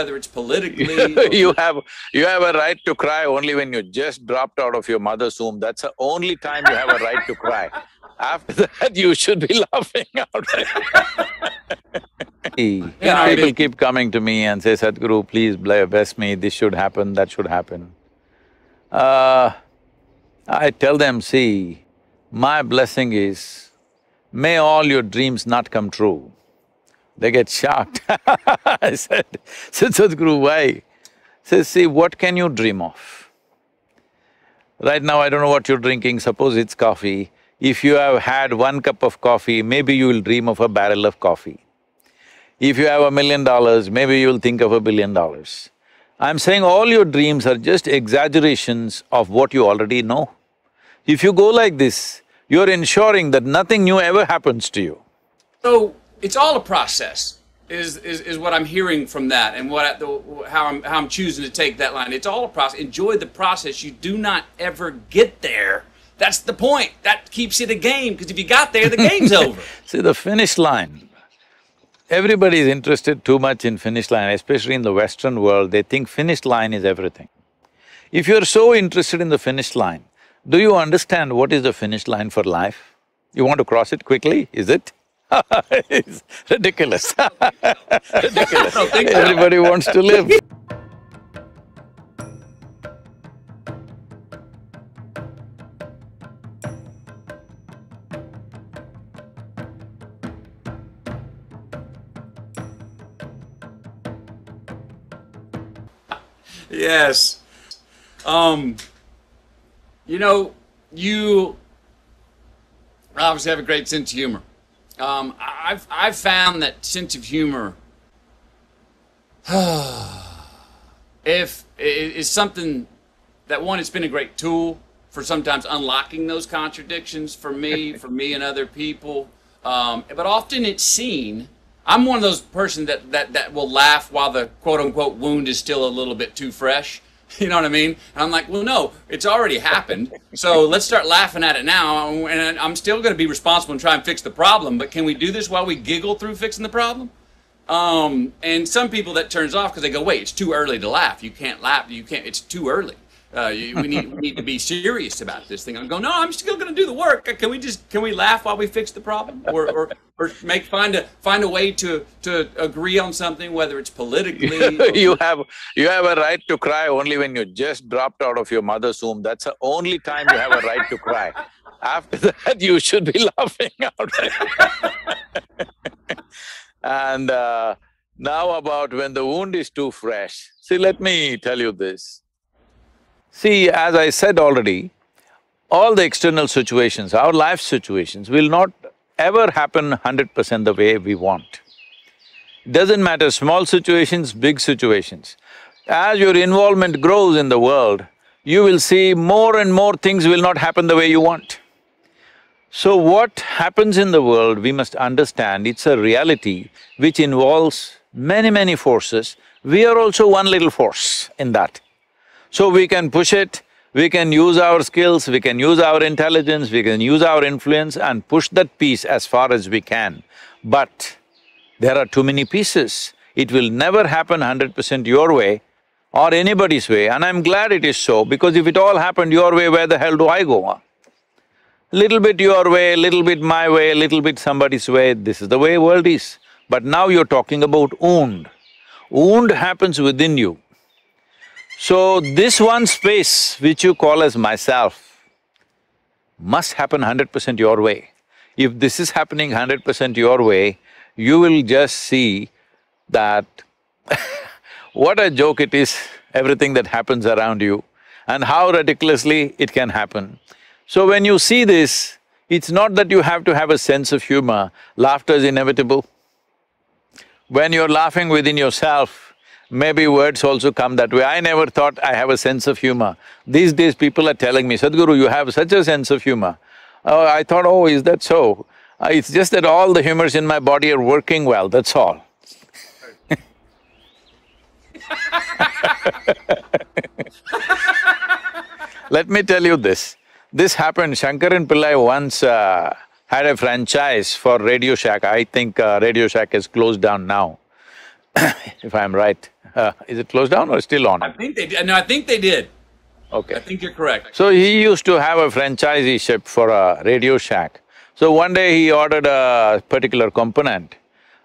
whether it's politically You have a right to cry only when you just dropped out of your mother's womb. That's the only time you have a right to cry. After that, you should be laughing out. People keep coming to me and say, Sadhguru, please bless me, this should happen, that should happen. I tell them, see, my blessing is, may all your dreams not come true. They get shocked. I said, Sadhguru, why? Says, see, what can you dream of? Right now, I don't know what you're drinking, suppose it's coffee. If you have had 1 cup of coffee, maybe you will dream of a barrel of coffee. If you have $1 million, maybe you will think of $1 billion. I'm saying all your dreams are just exaggerations of what you already know. If you go like this, you're ensuring that nothing new ever happens to you. So, it's all a process, is what I'm hearing from that, and how I'm choosing to take that line. It's all a process. Enjoy the process. You do not ever get there. That's the point. That keeps it a game, because if you got there, the game's over. See, the finish line, everybody is interested too much in finish line, especially in the Western world, they think finish line is everything. If you're so interested in the finish line, do you understand what is the finish line for life? You want to cross it quickly, is it? It's ridiculous. Ridiculous. Everybody wants to live. Yes. You know, you obviously have a great sense of humor. I've found that sense of humor is something that, one, it's been a great tool for sometimes unlocking those contradictions for me and other people. But often it's seen, I'm one of those person that will laugh while the quote-unquote wound is still a little bit too fresh. You know what I mean? And I'm like, well, no, it's already happened, so let's start laughing at it now, and I'm still going to be responsible and try and fix the problem, but can we do this while we giggle through fixing the problem? And some people that turns off because they go, wait, it's too early to laugh. You can't laugh. You can't. It's too early. We need to be serious about this thing. I'm going, no, I'm still going to do the work. Can we laugh while we fix the problem, or find a way to agree on something, whether it's politically. You have a right to cry only when you just dropped out of your mother's womb. That's the only time you have a right to cry. After that, you should be laughing out. And now about when the wound is too fresh. See, let me tell you this. See, as I said already, all the external situations, our life situations will not ever happen 100% the way we want. Doesn't matter, small situations, big situations. As your involvement grows in the world, you will see more and more things will not happen the way you want. So what happens in the world, we must understand, it's a reality which involves many forces. We are also one little force in that. So we can push it, we can use our skills, we can use our intelligence, we can use our influence and push that piece as far as we can. But there are too many pieces. It will never happen 100% your way or anybody's way, and I'm glad it is so, because if it all happened your way, where the hell do I go? Little bit your way, little bit my way, little bit somebody's way, this is the way world is. But now you're talking about wound. Wound happens within you. So this one space which you call as myself must happen 100% your way. If this is happening 100% your way, you will just see that what a joke it is, everything that happens around you, and how ridiculously it can happen. So when you see this, it's not that you have to have a sense of humor, laughter is inevitable. When you're laughing within yourself, maybe words also come that way. I never thought I have a sense of humor. These days people are telling me, Sadhguru, you have such a sense of humor. Oh, I thought, oh, is that so? It's just that all the humors in my body are working well, that's all. Let me tell you this. This happened, Shankaran Pillai once had a franchise for Radio Shack. I think Radio Shack is closed down now. if I'm right. Is it closed down or still on? I think they did. No, I think they did. Okay. I think you're correct. So he used to have a franchisee ship for a Radio Shack. So one day he ordered a particular component.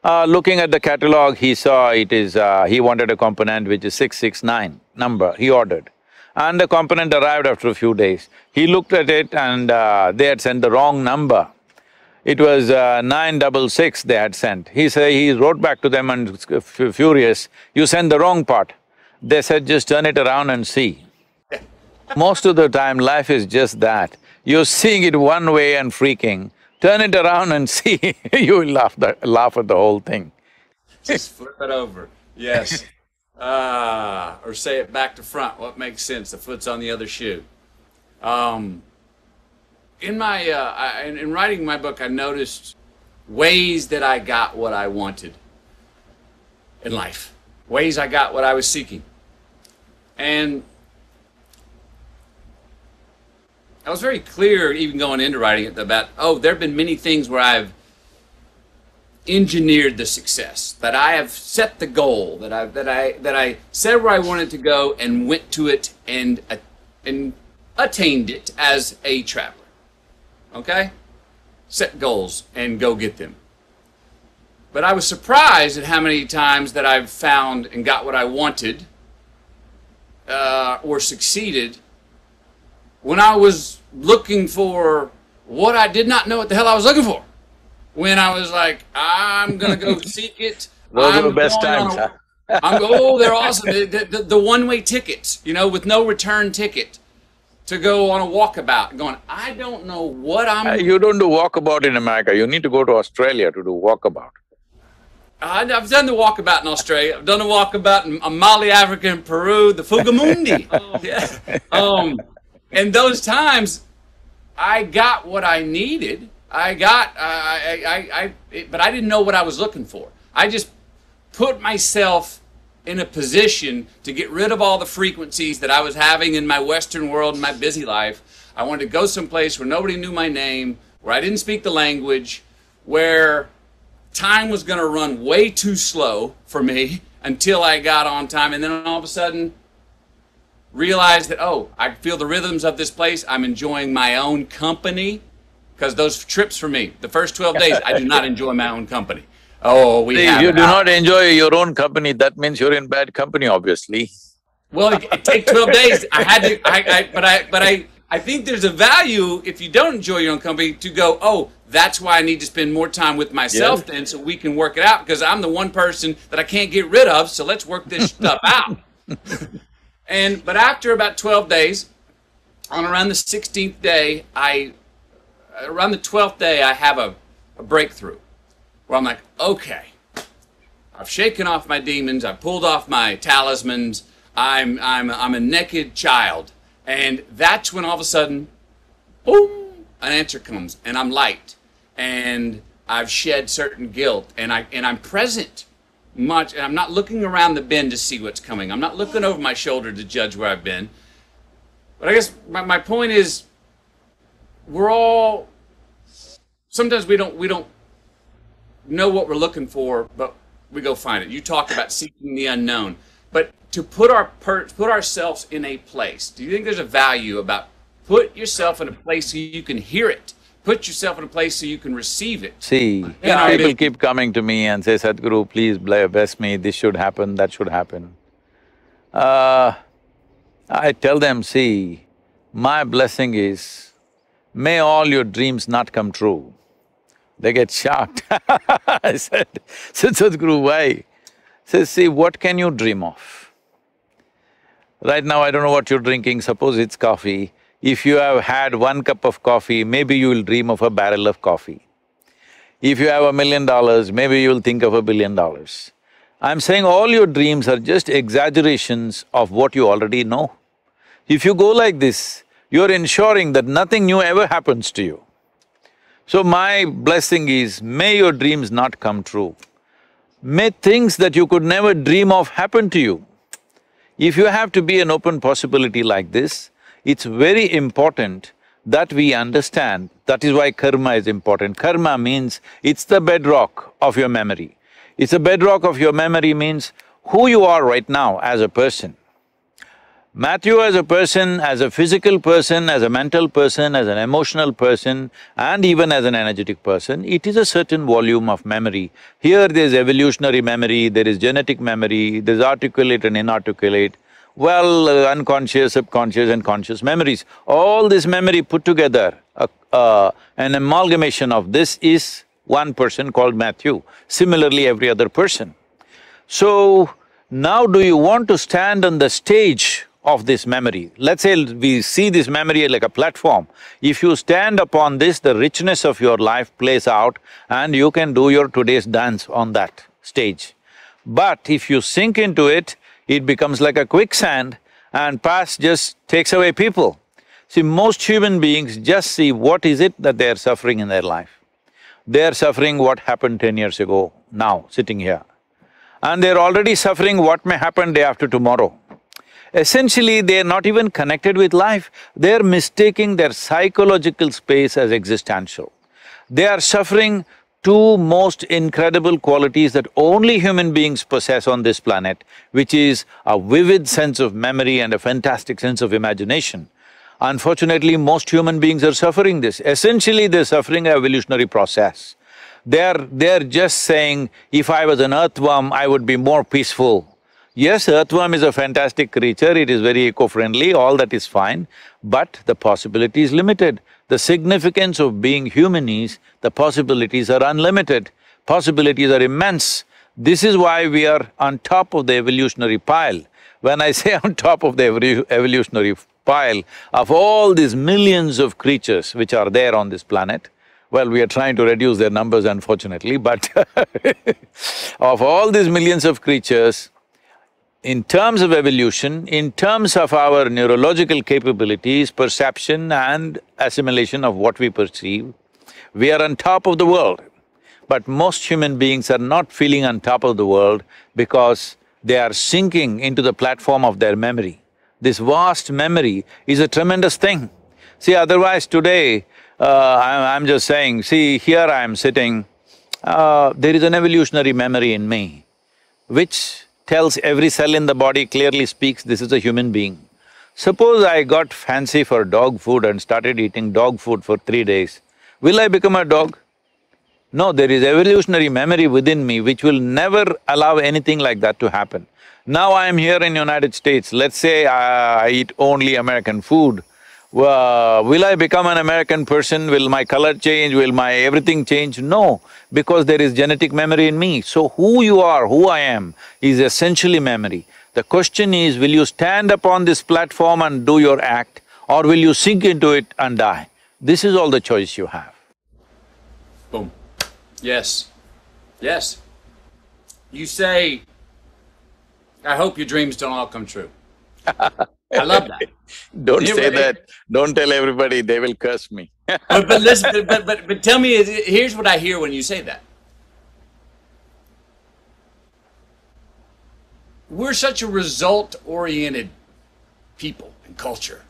Looking at the catalog, he saw he wanted a component which is 669 number, he ordered. And the component arrived after a few days. He looked at it and they had sent the wrong number. It was 966 they had sent. He wrote back to them and furious, "You sent the wrong part." They said, "Just turn it around and see." Most of the time, life is just that. You're seeing it one way and freaking, turn it around and see, you will laugh at the whole thing. Just flip it over, yes. Or say it back to front, what makes sense, the foot's on the other shoe. In writing my book, I noticed ways that I got what I wanted in life, ways I got what I was seeking. And I was very clear, even going into writing it, about, there have been many things where I've engineered the success, that I have set the goal, that I said where I wanted to go and went to it and attained it as a traveler. Okay? Set goals and go get them. But I was surprised at how many times that I've found and got what I wanted or succeeded when I was looking for what I did not know what the hell I was looking for. When I was like, I'm gonna go seek it. Those are the best times, huh? They're awesome. The one-way tickets, with no return ticket to go on a walkabout. Going, I don't know what I'm… You don't do walkabout in America. You need to go to Australia to do walkabout. I've done the walkabout in Australia. I've done the walkabout in Mali, Africa, and Peru, the Fugamundi. Yeah. And those times, I got what I needed. But I didn't know what I was looking for. I just put myself in a position to get rid of all the frequencies that I was having in my Western world, in my busy life. I wanted to go someplace where nobody knew my name, where I didn't speak the language, where time was going to run way too slow for me until I got on time, and then all of a sudden realized that, I feel the rhythms of this place. I'm enjoying my own company, because those trips for me, the first 12 days, I do not enjoy my own company. You do not enjoy your own company, that means you're in bad company, obviously. Well, it takes 12 days. I think there's a value, if you don't enjoy your own company, to go, that's why I need to spend more time with myself then, so we can work it out, because I'm the one person that I can't get rid of, so let's work this stuff out. But after about 12 days, on around the 16th day, around the 12th day, I have a breakthrough where I'm like, okay, I've shaken off my demons, I've pulled off my talismans, I'm a naked child. And that's when all of a sudden, boom, an answer comes, and I'm light, and I've shed certain guilt, and I'm present much, and I'm not looking around the bend to see what's coming. I'm not looking over my shoulder to judge where I've been. But I guess my point is, we're all, sometimes we don't know what we're looking for, but we go find it. You talk about seeking the unknown, but to put ourselves in a place, do you think there's a value about put yourself in a place so you can hear it? Put yourself in a place so you can receive it. See, people keep coming to me and say, Sadhguru, please bless me, this should happen, that should happen. I tell them, see, my blessing is, may all your dreams not come true. They get shocked. I said, Sadhguru, why? Says, see, what can you dream of? Right now, I don't know what you're drinking, suppose it's coffee. If you have had 1 cup of coffee, maybe you will dream of a barrel of coffee. If you have $1 million, maybe you'll think of $1 billion. I'm saying all your dreams are just exaggerations of what you already know. If you go like this, you're ensuring that nothing new ever happens to you. So my blessing is, may your dreams not come true. May things that you could never dream of happen to you. If you have to be an open possibility like this, it's very important that we understand, that is why karma is important. Karma means it's the bedrock of your memory. It's a bedrock of your memory means who you are right now as a person. Matthew as a person, as a physical person, as a mental person, as an emotional person, and even as an energetic person, it is a certain volume of memory. Here there's evolutionary memory, there is genetic memory, there's articulate and inarticulate, unconscious, subconscious and conscious memories. All this memory put together, an amalgamation of this is one person called Matthew, similarly every other person. So, now do you want to stand on the stage of this memory? Let's say we see this memory like a platform. If you stand upon this, the richness of your life plays out and you can do your today's dance on that stage. But if you sink into it, it becomes like a quicksand and past just takes away people. See, most human beings just see what is it that they are suffering in their life. They are suffering what happened 10 years ago, now, sitting here. And they're already suffering what may happen day after tomorrow. Essentially, they're not even connected with life, they're mistaking their psychological space as existential. They are suffering two most incredible qualities that only human beings possess on this planet, which is a vivid sense of memory and a fantastic sense of imagination. Unfortunately, most human beings are suffering this. Essentially, they're suffering an evolutionary process. They're just saying, if I was an earthworm, I would be more peaceful. Yes, earthworm is a fantastic creature, it is very eco-friendly, all that is fine, but the possibility is limited. The significance of being human is, the possibilities are unlimited, possibilities are immense. This is why we are on top of the evolutionary pile. When I say on top of the evolutionary pile of all these millions of creatures which are there on this planet, well, we are trying to reduce their numbers unfortunately, but of all these millions of creatures, in terms of evolution, in terms of our neurological capabilities, perception and assimilation of what we perceive, we are on top of the world. But most human beings are not feeling on top of the world because they are sinking into the platform of their memory. This vast memory is a tremendous thing. See, otherwise today, I'm just saying, see, here I am sitting, there is an evolutionary memory in me, which tells every cell in the body, clearly speaks, this is a human being. Suppose I got fancy for dog food and started eating dog food for 3 days, will I become a dog? No, there is evolutionary memory within me which will never allow anything like that to happen. Now I am here in United States, let's say I eat only American food, will I become an American person? Will my color change? Will my everything change? No, because there is genetic memory in me. So who you are, who I am, is essentially memory. The question is, will you stand upon this platform and do your act, or will you sink into it and die? This is all the choice you have. Boom. Yes. Yes. You say, I hope your dreams don't all come true. I love that. Don't say that, don't tell everybody, they will curse me. but listen, but tell me, here's what I hear when you say that. We're such a result-oriented people and culture.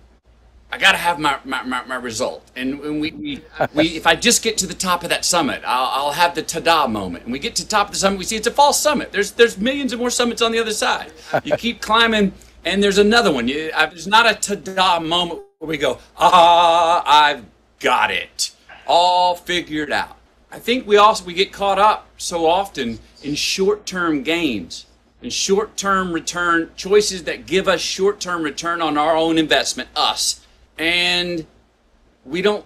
I gotta have my result. And we if I just get to the top of that summit, I'll have the ta-da moment. And we get to the top of the summit, we see it's a false summit. There's millions of more summits on the other side. You keep climbing, and there's another one. There's not a ta-da moment where we go, I've got it, all figured out. I think we get caught up so often in short-term gains, and short-term return, choices that give us short-term return on our own investment, us. And we're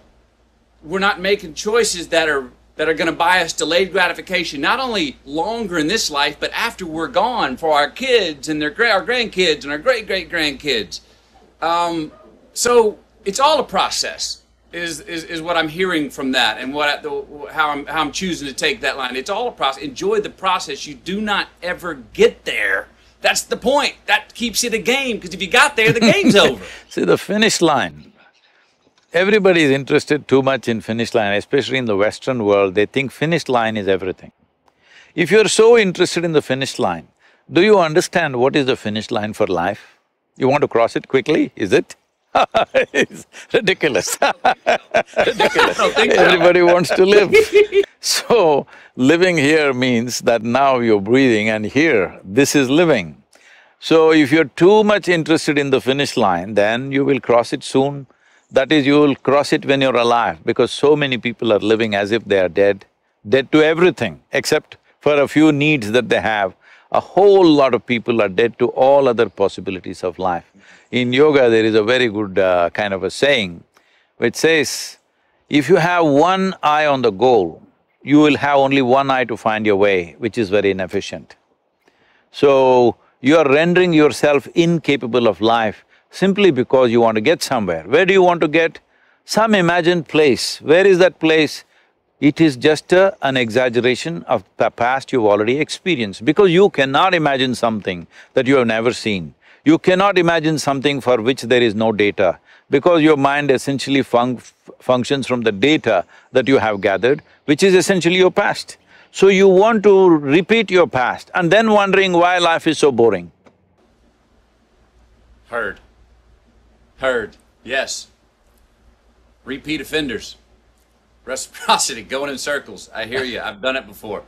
not making choices that are going to buy us delayed gratification, not only longer in this life, but after we're gone, for our kids and our grandkids and our great-great-grandkids. So it's all a process, is what I'm hearing from that, and how I'm choosing to take that line. It's all a process. Enjoy the process. You do not ever get there. That's the point. That keeps it a game, because if you got there, the game's over. See, the finish line, everybody is interested too much in finish line, especially in the Western world, they think finish line is everything. If you're so interested in the finish line, do you understand what is the finish line for life? You want to cross it quickly, is it? It's ridiculous. Ridiculous. Everybody wants to live. So, living here means that now you're breathing and here, this is living. So, if you're too much interested in the finish line, then you will cross it soon. That is, you will cross it when you're alive, because so many people are living as if they are dead, dead to everything, except for a few needs that they have. A whole lot of people are dead to all other possibilities of life. In yoga, there is a very good kind of a saying, which says, if you have one eye on the goal, you will have only one eye to find your way, which is very inefficient. So, you are rendering yourself incapable of life simply because you want to get somewhere. Where do you want to get? Some imagined place. Where is that place? It is just an exaggeration of the past you've already experienced, because you cannot imagine something that you have never seen. You cannot imagine something for which there is no data, because your mind essentially functions from the data that you have gathered, which is essentially your past. So you want to repeat your past and then wondering why life is so boring. Heard. Heard. Yes. Repeat offenders. Reciprocity, going in circles. I hear you. I've done it before.